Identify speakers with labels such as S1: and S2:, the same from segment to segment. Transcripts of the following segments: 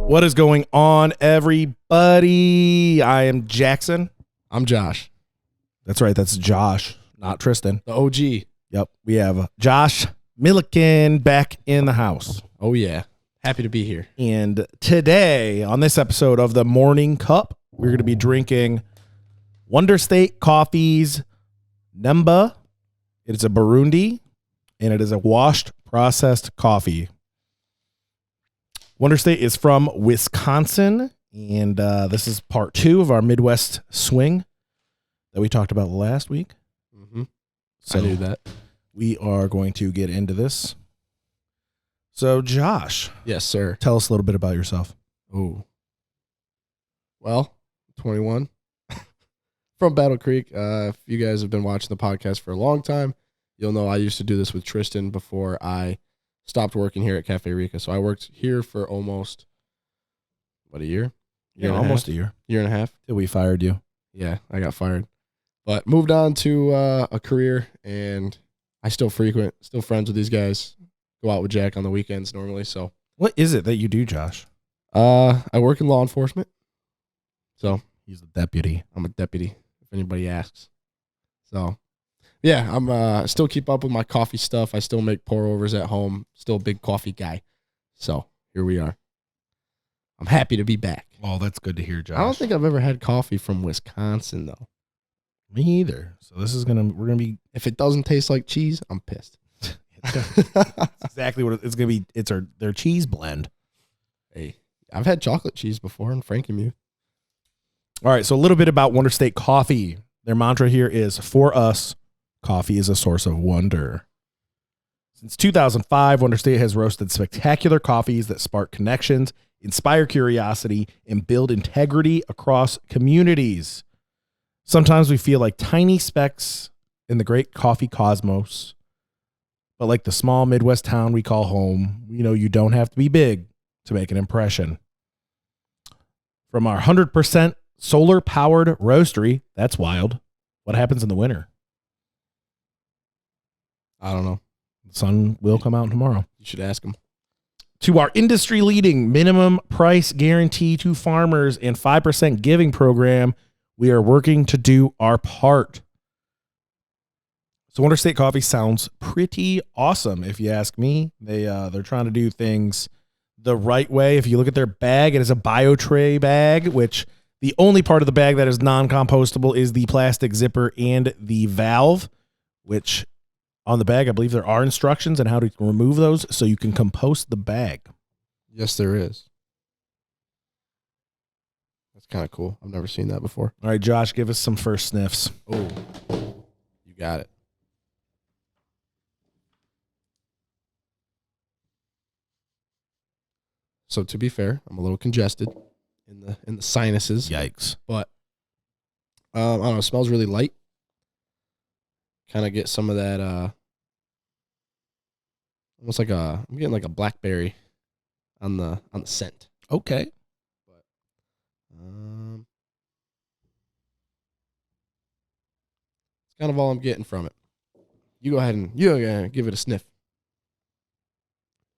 S1: What is going on, everybody? I am Jackson.
S2: I'm Josh.
S1: That's right. That's Josh, not Tristan.
S2: The OG.
S1: Yep. We have Josh Milliken back in the house.
S2: Oh, yeah. Happy to be here.
S1: And today, on this episode of the Morning Cup, we're going to be drinking Wonderstate Coffee's Nemba. It's a Burundi, and it is a washed processed coffee. Wonderstate is from Wisconsin, and this is part 2 of our Midwest swing that we talked about last week.
S2: Mm-hmm.
S1: So
S2: I knew that.
S1: We are going to get into this. So, Josh.
S2: Yes, sir.
S1: Tell us a little bit about yourself.
S2: Oh. Well, 21. From Battle Creek. If you guys have been watching the podcast for a long time, you'll know I used to do this with Tristan before I stopped working here at Cafe Rica. So I worked here for almost, a year?
S1: Almost a year.
S2: Year and a half.
S1: Till we fired you.
S2: Yeah, I got fired. But moved on to a career, and I still friends with these guys. Go out with Jack on the weekends normally. So
S1: What is it that you do, Josh?
S2: I work in law enforcement. So
S1: He's a deputy.
S2: I'm a deputy, if anybody asks. So yeah, I'm still keep up with my coffee stuff. I still make pour overs at home. Still a big coffee guy. So here we are. I'm happy to be back.
S1: Oh, that's good to hear, Josh.
S2: I don't think I've ever had coffee from Wisconsin though.
S1: Me either. So this is we're gonna be
S2: If it doesn't taste like cheese, I'm pissed.
S1: exactly what it's gonna be. It's their cheese blend.
S2: Hey, I've had chocolate cheese before in Frankenmuth.
S1: All right, so a little bit about Wonderstate Coffee. Their mantra here is, for us, coffee is a source of wonder. Since 2005, Wonderstate has roasted spectacular coffees that spark connections, inspire curiosity, and build integrity across communities. Sometimes we feel like tiny specks in the great coffee cosmos, but like the small Midwest town we call home, we know you don't have to be big to make an impression. From our 100% solar-powered roastery, that's wild. What happens in the winter?
S2: I don't know.
S1: The sun will come out tomorrow.
S2: You should ask them.
S1: To our industry-leading minimum price guarantee to farmers and 5% giving program, we are working to do our part. So Wonderstate Coffee sounds pretty awesome, if you ask me. They're trying to do things the right way. If you look at their bag, it is a BioTray bag, which the only part of the bag that is non-compostable is the plastic zipper and the valve, which on the bag, I believe there are instructions on how to remove those so you can compost the bag.
S2: Yes, there is. That's kind of cool. I've never seen that before.
S1: All right, Josh, give us some first sniffs.
S2: Oh, you got it. So to be fair, I'm a little congested in the sinuses.
S1: Yikes.
S2: But I don't know, it smells really light. Kind of get some of that almost like I'm getting like a blackberry on the scent.
S1: Okay.
S2: But it's kind of all I'm getting from it. You go ahead and give it a sniff.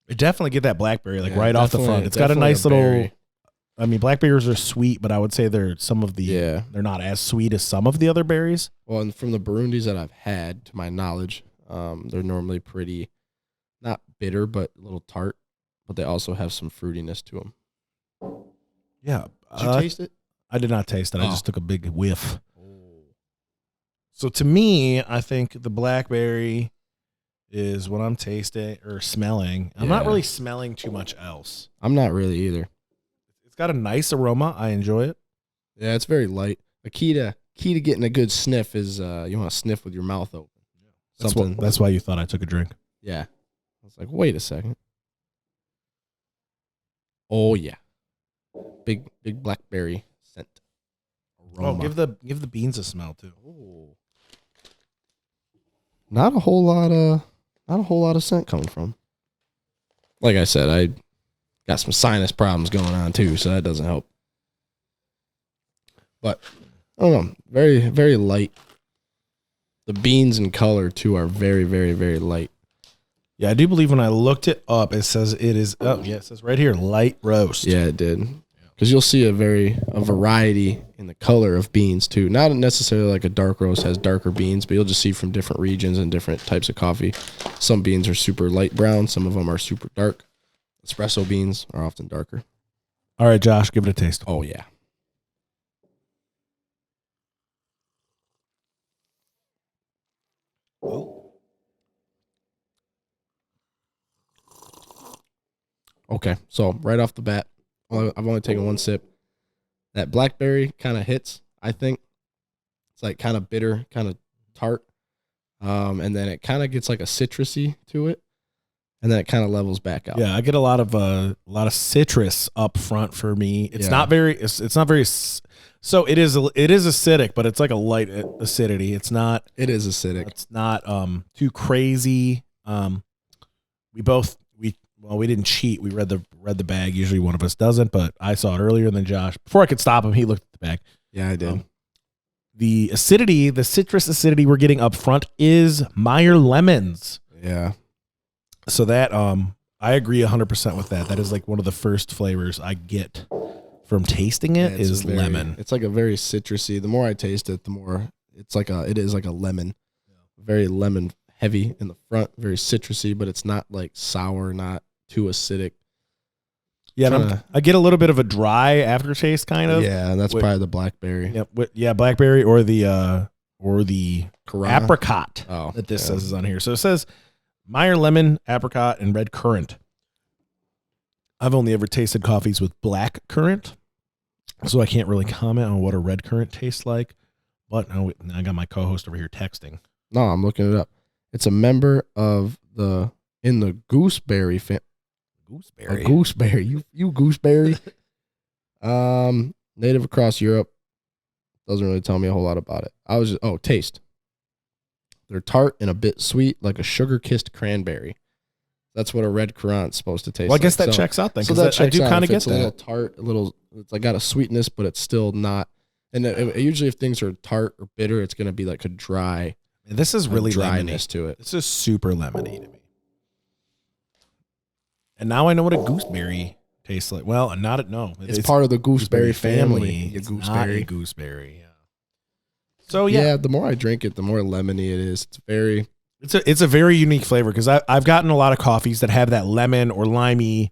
S1: You definitely get that blackberry
S2: Yeah,
S1: right off the front. It's got a nice little
S2: berry.
S1: I mean, blackberries are sweet, but I would say they're not as sweet as some of the other berries.
S2: Well, and from the Burundis that I've had, to my knowledge, they're normally pretty, not bitter, but a little tart. But they also have some fruitiness to them.
S1: Yeah.
S2: Did you taste it?
S1: I did not taste it. I
S2: Oh.
S1: just took a big whiff. So to me, I think the blackberry is what I'm tasting or smelling. I'm not
S2: Yeah.
S1: really smelling too much else.
S2: I'm not really either.
S1: It's got a nice aroma. I enjoy it.
S2: Yeah, it's very light. The key to getting a good sniff is you want to sniff with your mouth open.
S1: That's why you thought I took a drink.
S2: Yeah. I was like, wait a second. Oh yeah. Big blackberry scent. Aroma.
S1: Oh, give the beans a smell too.
S2: Ooh. Not a whole lot of scent coming from. Like I said, I got some sinus problems going on too, so that doesn't help. But I don't know, very, very light. The beans and color too are very, very, very light.
S1: Yeah, I do believe when I looked it up, it says it is. Oh, yeah, it says right here, light roast.
S2: Yeah, it did. Because you'll see a variety in the color of beans too. Not necessarily like a dark roast has darker beans, but you'll just see from different regions and different types of coffee. Some beans are super light brown. Some of them are super dark. Espresso beans are often darker.
S1: All right, Josh, give it a taste.
S2: Oh, yeah. Okay, so right off the bat, I've only taken one sip. That blackberry kind of hits, I think. It's like kind of bitter, kind of tart. And then it kind of gets like a citrusy to it. And then it kind of levels back out.
S1: Yeah, I get a lot of citrus up front for me. It's not very so it is acidic, but it's like a light acidity. It is acidic. It's not too crazy. We didn't cheat. We read the bag. Usually one of us doesn't, but I saw it earlier than Josh. Before I could stop him, he looked at the bag.
S2: Yeah, I did.
S1: The acidity, the citrus acidity we're getting up front is Meyer lemons.
S2: Yeah.
S1: So that I agree 100% with that. That is like one of the first flavors I get from tasting it is lemon.
S2: It's like a very citrusy. The more I taste it, the more it is like a lemon. Very lemon heavy in the front, very citrusy, but it's not like sour, not too acidic.
S1: Yeah, I get a little bit of a dry aftertaste, kind of.
S2: Yeah, and that's probably the blackberry.
S1: Yep. Yeah, blackberry or the apricot that this says is on here. So it says Meyer lemon, apricot, and red currant. I've only ever tasted coffees with black currant, so I can't really comment on what a red currant tastes like. But I got my co-host over here texting.
S2: No, I'm looking it up. It's a member of the gooseberry family.
S1: Gooseberry.
S2: A gooseberry. You gooseberry. Native across Europe. Doesn't really tell me a whole lot about it. Taste. They're tart and a bit sweet, like a sugar-kissed cranberry. That's what a red currant's supposed to taste like.
S1: Well, I guess that checks out then.
S2: So that
S1: I do kind of get
S2: that. It's a little tart, it's like got a sweetness, but it's still not. And usually if things are tart or bitter, it's going to be like a dry.
S1: And this is really
S2: dryness to it.
S1: This is super lemony to me. And now I know what a gooseberry tastes like. Well,
S2: it's part of the gooseberry family.
S1: It's not a gooseberry. Yeah. So yeah,
S2: the more I drink it, the more lemony it is.
S1: It's a very unique flavor because I've gotten a lot of coffees that have that lemon or limey,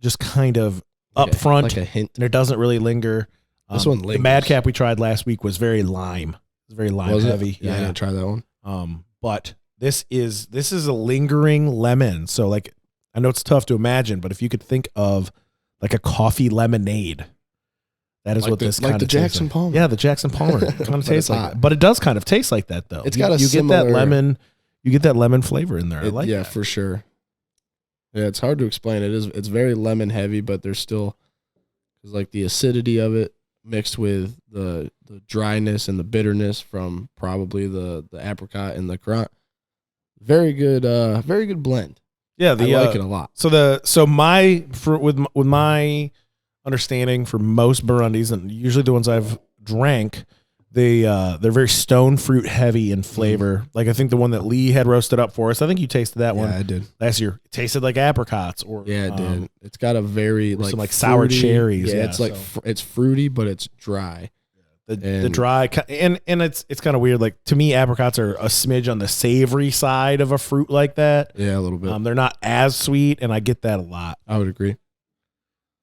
S1: just kind of up front,
S2: like a hint,
S1: and it doesn't really linger.
S2: This one lingers.
S1: The Madcap we tried last week was very lime. It was very lime heavy.
S2: Yeah, I didn't try that one.
S1: But this is a lingering lemon. So like, I know it's tough to imagine, but if you could think of like a coffee lemonade, that is like what this kind of
S2: the Jackson Palmer.
S1: Yeah, the Jackson Palmer kind of tastes like that. But it does kind of taste like that though.
S2: It's got
S1: you get that lemon, flavor in there. I like that.
S2: For sure. Yeah, it's hard to explain. It's very lemon heavy, but there's still like the acidity of it mixed with the dryness and the bitterness from probably the apricot and the currant. Very good blend.
S1: Yeah,
S2: I like it a lot.
S1: With my understanding for most Burundis, and usually the ones I've drank, they're very stone fruit heavy in flavor. Mm. Like I think the one that Lee had roasted up for us, I think you tasted that one.
S2: Yeah, I did
S1: last year. It tasted like apricots, or
S2: it did. It's got a very
S1: some like sour cherries.
S2: Yeah, it's like it's fruity, but it's dry.
S1: The dry and it's kind of weird. Like to me, apricots are a smidge on the savory side of a fruit like that.
S2: Yeah, a little bit.
S1: They're not as sweet, and I get that a lot.
S2: I would agree.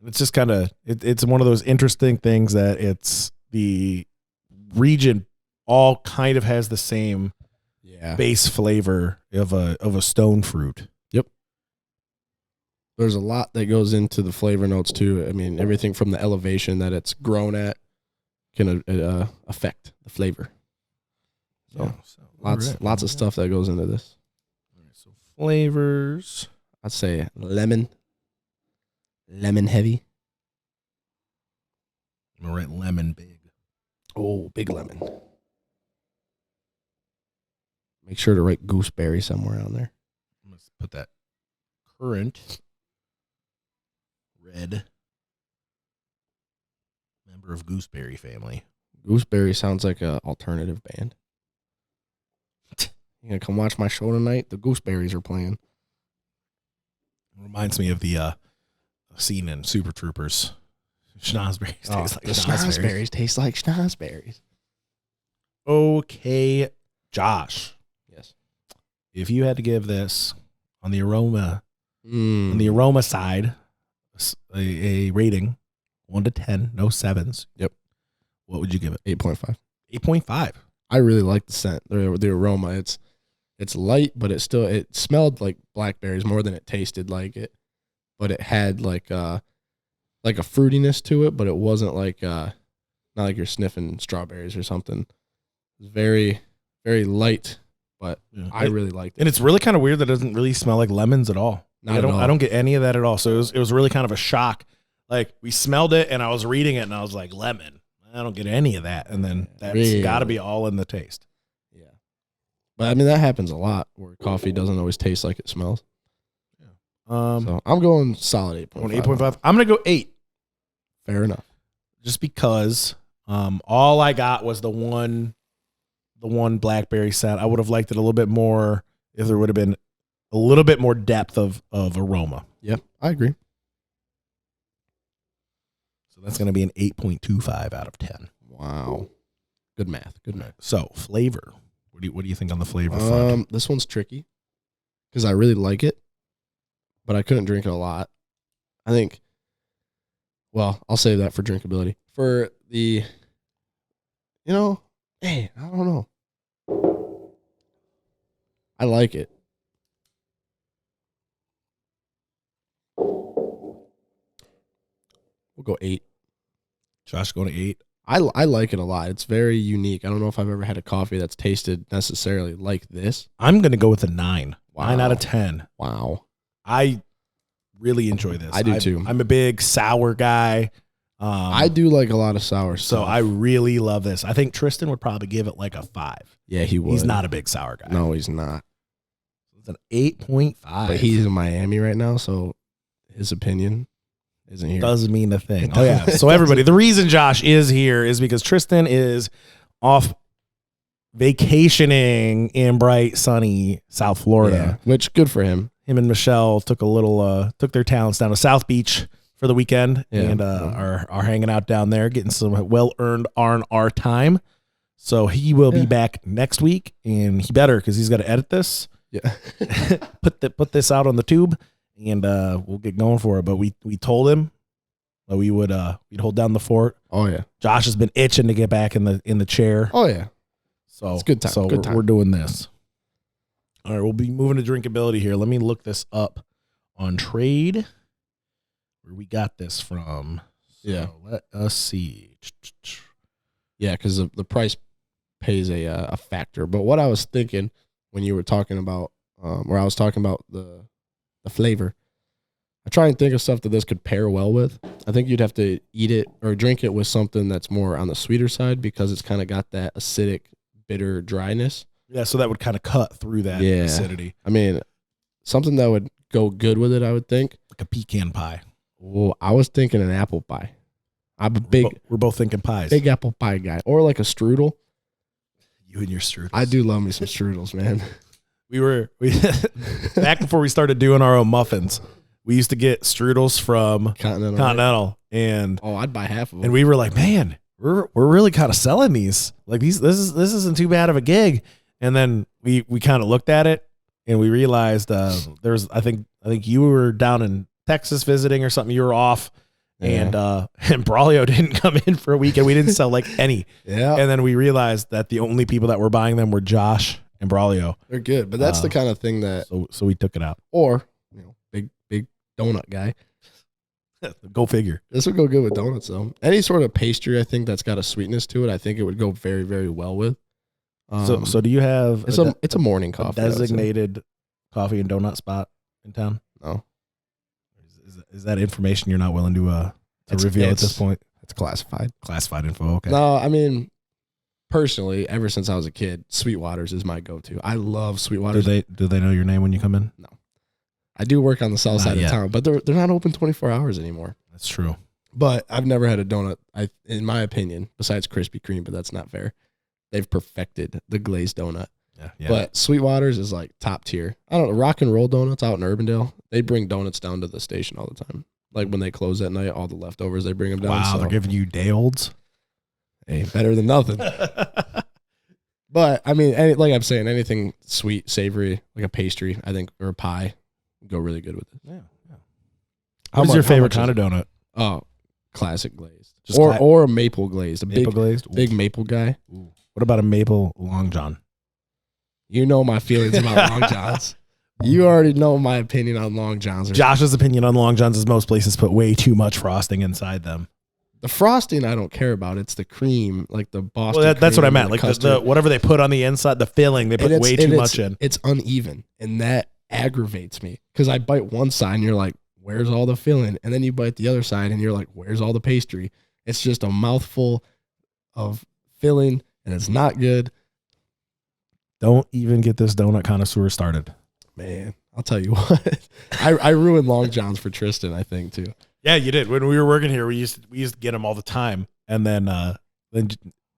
S1: It's just kind of it's one of those interesting things that it's the region all kind of has the same base flavor of a stone fruit.
S2: Yep. There's a lot that goes into the flavor notes too. I mean, everything from the elevation that it's grown at can affect the flavor. So lots of stuff that goes into this.
S1: All right, so flavors.
S2: I'd say lemon heavy.
S1: I'm gonna write lemon big.
S2: Oh, big lemon. Make sure to write gooseberry somewhere on there.
S1: I'm gonna put that currant red. Member of Gooseberry family.
S2: Gooseberry sounds like an alternative band. You gonna come watch my show tonight? The gooseberries are playing.
S1: Reminds me of the scene in Super Troopers. Schnozberries taste like
S2: the
S1: schnozberries.
S2: taste like schnozberries.
S1: Okay, Josh.
S2: Yes.
S1: If you had to give this on the aroma side, a rating 1 to 10, no 7s.
S2: Yep.
S1: What would you give it?
S2: 8.5.
S1: 8.5.
S2: I really like the scent, the aroma. It's light, but it smelled like blackberries more than it tasted like it. But it had like a fruitiness to it, but it wasn't like not like you're sniffing strawberries or something. It was very, very light, but yeah. I really liked it.
S1: And it's really kind of weird that it doesn't really smell like lemons at all. I don't get any of that at all. So it was really kind of a shock. Like we smelled it and I was reading it and I was like, lemon. I don't get any of that. And then that's really got to be all in the taste.
S2: Yeah. But I mean, that happens a lot where coffee doesn't always taste like it smells. Yeah. So I'm going solid 8.5.
S1: 8.5. I'm going to go 8.
S2: Fair enough.
S1: Just because all I got was the one blackberry scent. I would have liked it a little bit more if there would have been a little bit more depth of aroma.
S2: Yep, I agree.
S1: So that's going to be an 8.25 out of 10.
S2: Wow. Good math.
S1: So flavor. What do you think on the flavor front?
S2: This one's tricky because I really like it, but I couldn't drink it a lot. I think, well, I'll save that for drinkability. For the, I don't know. I like it. We'll go 8.
S1: Josh going to 8.
S2: I like it a lot. It's very unique. I don't know if I've ever had a coffee that's tasted necessarily like this.
S1: I'm going to go with a 9. Wow. 9 out of 10.
S2: Wow.
S1: I really enjoy this.
S2: I do too.
S1: I'm a big sour guy.
S2: I do like a lot of sour stuff.
S1: So I really love this. I think Tristan would probably give it like a 5.
S2: Yeah, he would.
S1: He's not a big sour guy.
S2: No, he's not.
S1: It's an 8.5.
S2: But he's in Miami right now, so his opinion isn't here.
S1: Doesn't mean a thing. Oh, yeah. So everybody, the reason Josh is here is because Tristan is off vacationing in bright, sunny South Florida.
S2: Yeah, which, good for him.
S1: Him and Michelle took their talents down to South Beach for the weekend and are hanging out down there, getting some well-earned R&R time. So he will be back next week, and he better because he's got to edit this.
S2: Yeah,
S1: put this out on the tube, and we'll get going for it. But we told him that we'd hold down the fort.
S2: Oh yeah,
S1: Josh has been itching to get back in the chair.
S2: Oh yeah,
S1: so
S2: it's good time.
S1: So we're doing this. All right, we'll be moving to drinkability here. Let me look this up on Trade. Where we got this from. So let us see.
S2: Yeah, because the price pays a factor. But what I was thinking when you were talking about, where I was talking about the flavor, I try and think of stuff that this could pair well with. I think you'd have to eat it or drink it with something that's more on the sweeter side because it's kind of got that acidic, bitter dryness.
S1: Yeah, so that would kind of cut through that acidity.
S2: I mean, something that would go good with it, I would think.
S1: Like a pecan pie.
S2: Oh, I was thinking an apple pie. I'm a
S1: we're both thinking pies.
S2: Big apple pie guy. Or like a strudel.
S1: You and your strudels.
S2: I do love me some strudels, man.
S1: We back before we started doing our own muffins, we used to get strudels from Continental. And
S2: I'd buy half of them.
S1: And we were like, man, we're really kind of selling these. Like this isn't too bad of a gig. And then we kind of looked at it and we realized there's I think you were down in Texas visiting or something. You were off, and Braulio didn't come in for a week, and we didn't sell like any.
S2: Yeah.
S1: And then we realized that the only people that were buying them were Josh and Braulio.
S2: They're good, but that's the kind of thing that.
S1: So we took it out.
S2: Or big donut guy.
S1: Go figure.
S2: This would go good with donuts though. Any sort of pastry, I think that's got a sweetness to it. I think it would go very, very well with.
S1: So do you have?
S2: It's a morning coffee.
S1: Designated coffee and donut spot in town?
S2: No.
S1: Is that information you're not willing to reveal at this point?
S2: It's classified.
S1: Classified info. Okay.
S2: No, I mean, personally, ever since I was a kid, Sweetwater's is my go-to. I love Sweetwater's.
S1: Do they know your name when you come in?
S2: No. I do work on the south side of town, but they're not open 24 hours anymore.
S1: That's true.
S2: But I've never had a donut, in my opinion, besides Krispy Kreme, but that's not fair. They've perfected the glazed donut.
S1: Yeah.
S2: But Sweetwater's is like top tier. I don't know. Rock and Roll Donuts out in Urbandale, they bring donuts down to the station all the time. Like when they close at night, all the leftovers, they bring them down.
S1: Wow, they're giving you day olds.
S2: Hey, better than nothing. But I mean, like I'm saying, anything sweet, savory, like a pastry, I think, or a pie, go really good with it.
S1: Yeah. What's your favorite kind of donut?
S2: Oh, classic glazed,
S1: Just
S2: or a maple glazed.
S1: Maple glazed.
S2: Big maple guy.
S1: Ooh. What about a maple Long John?
S2: You know my feelings about Long Johns. You already know my opinion on Long Johns.
S1: Josh's opinion on Long Johns is most places put way too much frosting inside them.
S2: The frosting I don't care about. It's the cream, like the Boston.
S1: Well, that's what I meant. Like
S2: the
S1: whatever they put on the inside, the filling, they put way too much in.
S2: It's uneven, and that aggravates me because I bite one side and you're like, where's all the filling? And then you bite the other side and you're like, where's all the pastry? It's just a mouthful of filling, and it's not good.
S1: Don't even get this donut connoisseur started.
S2: Man, I'll tell you what. I ruined Long Johns for Tristan, I think, too.
S1: Yeah, you did. When we were working here, we used to get them all the time. And then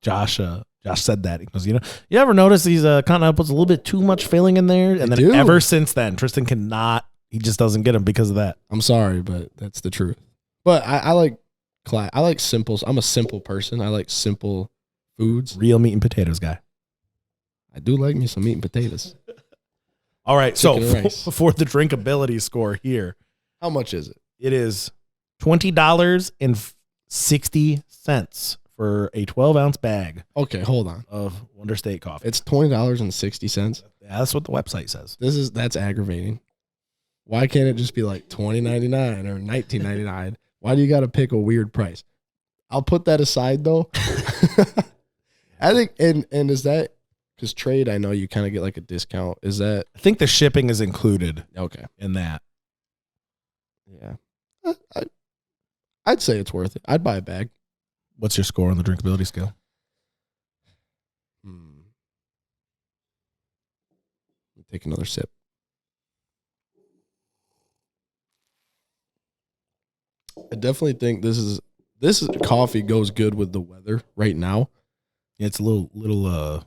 S1: Josh said that. He goes, you ever notice these kind of puts a little bit too much filling in there? And then ever since then, Tristan he just doesn't get them because of that.
S2: I'm sorry, but that's the truth. But I like simples. I'm a simple person. I like simple foods.
S1: Real meat and potatoes guy.
S2: I do like me some meat and potatoes.
S1: All right, so for the drinkability score here.
S2: How much is it?
S1: It is $20.60 for a 12-ounce bag.
S2: Okay, hold on.
S1: Of Wonderstate coffee.
S2: It's $20.60.
S1: Yeah, that's what the website says.
S2: That's aggravating. Why can't it just be like $20.99 or $19.99? Why do you got to pick a weird price? I'll put that aside though. I think and is that because trade? I know you kind of get like a discount. Is that?
S1: I think the shipping is included.
S2: Okay.
S1: In that.
S2: Yeah. I'd say it's worth it. I'd buy a bag.
S1: What's your score on the drinkability scale?
S2: Let me take another sip. I definitely think this is coffee goes good with the weather right now.
S1: Yeah, it's a little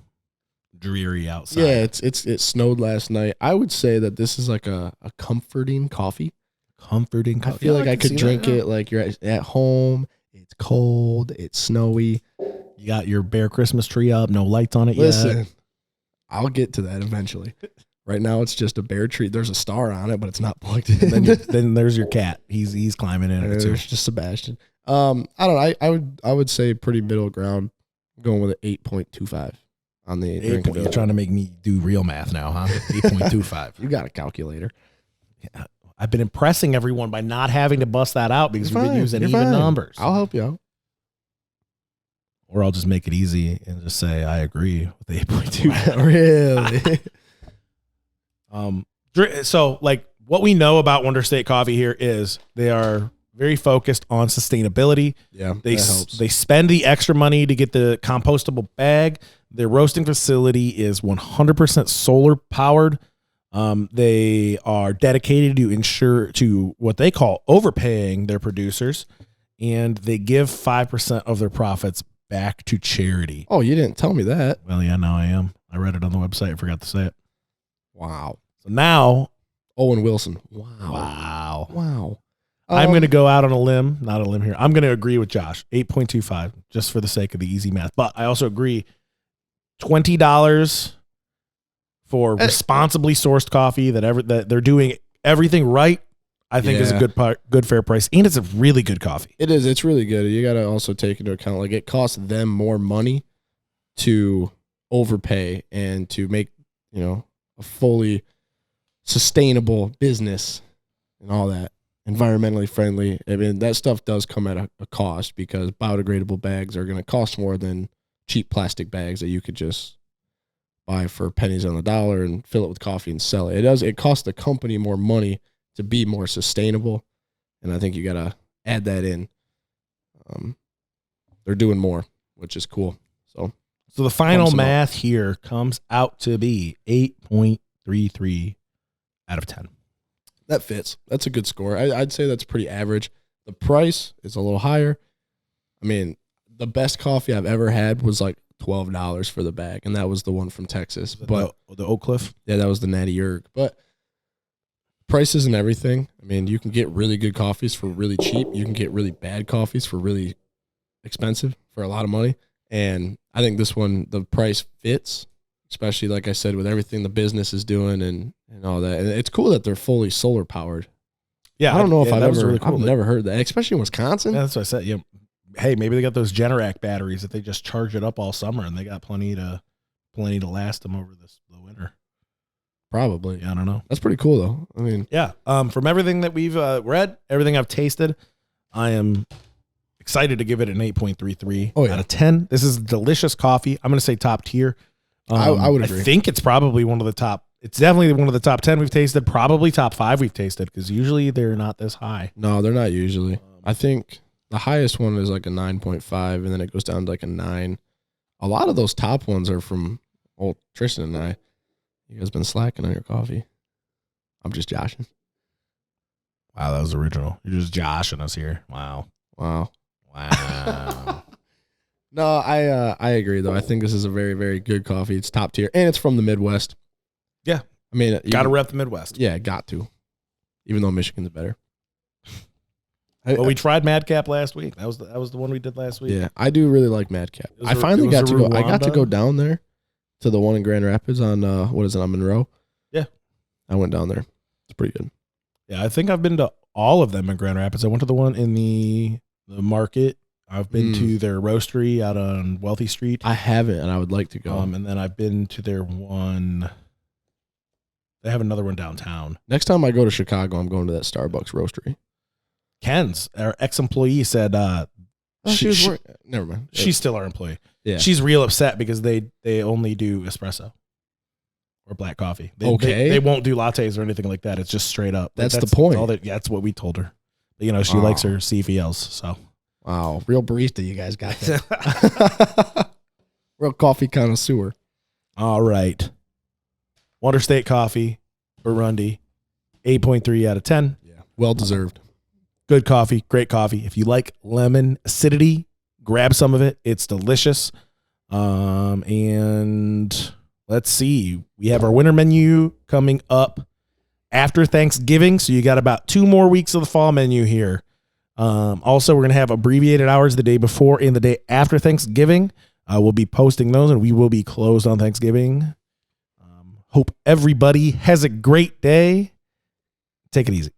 S1: dreary outside.
S2: Yeah, it snowed last night. I would say that this is like a comforting coffee.
S1: Comforting coffee.
S2: I feel like I could drink it like you're at home. It's cold. It's snowy.
S1: You got your bare Christmas tree up. No lights on it yet.
S2: Listen, I'll get to that eventually. Right now, it's just a bare tree. There's a star on it, but it's not plugged in.
S1: Then there's your cat. He's climbing in.
S2: There's just Sebastian. I don't know. I would say pretty middle ground. I'm going with an 8.25 on the drinkability.
S1: You're trying to make me do real math now, huh? 8.25.
S2: You got a calculator.
S1: Yeah. I've been impressing everyone by not having to bust that out because we've been using even numbers.
S2: I'll help you out.
S1: Or I'll just make it easy and just say I agree with the 8.2.
S2: Really?
S1: So like what we know about Wonderstate Coffee here is they are very focused on sustainability.
S2: Yeah,
S1: that helps. They spend the extra money to get the compostable bag. Their roasting facility is 100% solar powered. They are dedicated to what they call overpaying their producers, and they give 5% of their profits back to charity.
S2: Oh, you didn't tell me that.
S1: Well, yeah, now I am. I read it on the website. I forgot to say it.
S2: Wow.
S1: So now,
S2: Owen Wilson.
S1: Wow. I'm going to go out on a limb, not a limb here. I'm going to agree with Josh. 8.25, just for the sake of the easy math. But I also agree, $20 for responsibly sourced coffee that they're doing everything right. I think is a good fair price, and it's a really good coffee.
S2: It is. It's really good. You got to also take into account like it costs them more money to overpay and to make a fully sustainable business and all that, environmentally friendly. I mean, that stuff does come at a cost because biodegradable bags are going to cost more than cheap plastic bags that you could just buy for pennies on the dollar and fill it with coffee and sell it. It costs the company more money to be more sustainable, and I think you got to add that in. They're doing more, which is cool. So
S1: the final math here comes out to be 8.33 out of 10.
S2: That fits. That's a good score. I'd say that's pretty average. The price is a little higher. I mean, the best coffee I've ever had was like $12 for the bag, and that was the one from Texas.
S1: But the Oak Cliff.
S2: Yeah, that was the Natty Yirg. But prices and everything. I mean, you can get really good coffees for really cheap. You can get really bad coffees for really expensive for a lot of money. And I think this one, the price fits, especially like I said, with everything the business is doing and all that. And it's cool that they're fully solar powered.
S1: Yeah,
S2: I don't know if
S1: I've
S2: never heard that, especially in Wisconsin.
S1: Yeah, that's what I said. Yeah, hey, maybe they got those Generac batteries that they just charge it up all summer, and they got plenty to last them over the winter.
S2: Probably.
S1: Yeah, I don't know.
S2: That's pretty cool though. I mean,
S1: yeah. From everything that we've read, everything I've tasted, I am excited to give it an 8.33 out of 10. This is delicious coffee. I'm going to say top tier.
S2: I would agree.
S1: I think it's probably one of the top. It's definitely one of the top 10 we've tasted. Probably top 5 we've tasted because usually they're not this high.
S2: No, they're not usually. I think the highest one is like a 9.5, and then it goes down to like a 9. A lot of those top ones are from old Tristan and I. You guys been slacking on your coffee. I'm just joshing.
S1: Wow, that was original. You're just joshing us here. Wow.
S2: No, I agree though. I think this is a very, very good coffee. It's top tier, and it's from the Midwest.
S1: Yeah,
S2: I mean,
S1: got to rep the Midwest.
S2: Yeah, got to. Even though Michigan's better.
S1: Well, we tried Madcap last week. That was the one we did last week.
S2: Yeah, I do really like Madcap. I finally got to go. I got to go down there to the one in Grand Rapids on on Monroe.
S1: Yeah,
S2: I went down there. It's pretty good.
S1: Yeah, I think I've been to all of them in Grand Rapids. I went to the one in the market. I've been to their roastery out on Wealthy Street.
S2: I haven't, and I would like to go.
S1: And then I've been to their one. They have another one downtown.
S2: Next time I go to Chicago, I'm going to that Starbucks roastery.
S1: Ken's, our ex-employee, said
S2: never mind.
S1: She's still our employee.
S2: Yeah.
S1: She's real upset because they only do espresso or black coffee. They won't do lattes or anything like that. It's just straight up.
S2: That's the point.
S1: That's what we told her. But, she likes her CVLs. So,
S2: wow, real barista you guys got there. Real coffee connoisseur.
S1: All right. Wonderstate coffee, Burundi, 8.3 out of 10.
S2: Yeah, well deserved.
S1: Good coffee, great coffee. If you like lemon acidity, grab some of it. It's delicious. And let's see. We have our winter menu coming up after Thanksgiving. So you got about 2 more weeks of the fall menu here. Also, we're going to have abbreviated hours the day before and the day after Thanksgiving. We'll be posting those, and we will be closed on Thanksgiving. Hope everybody has a great day. Take it easy.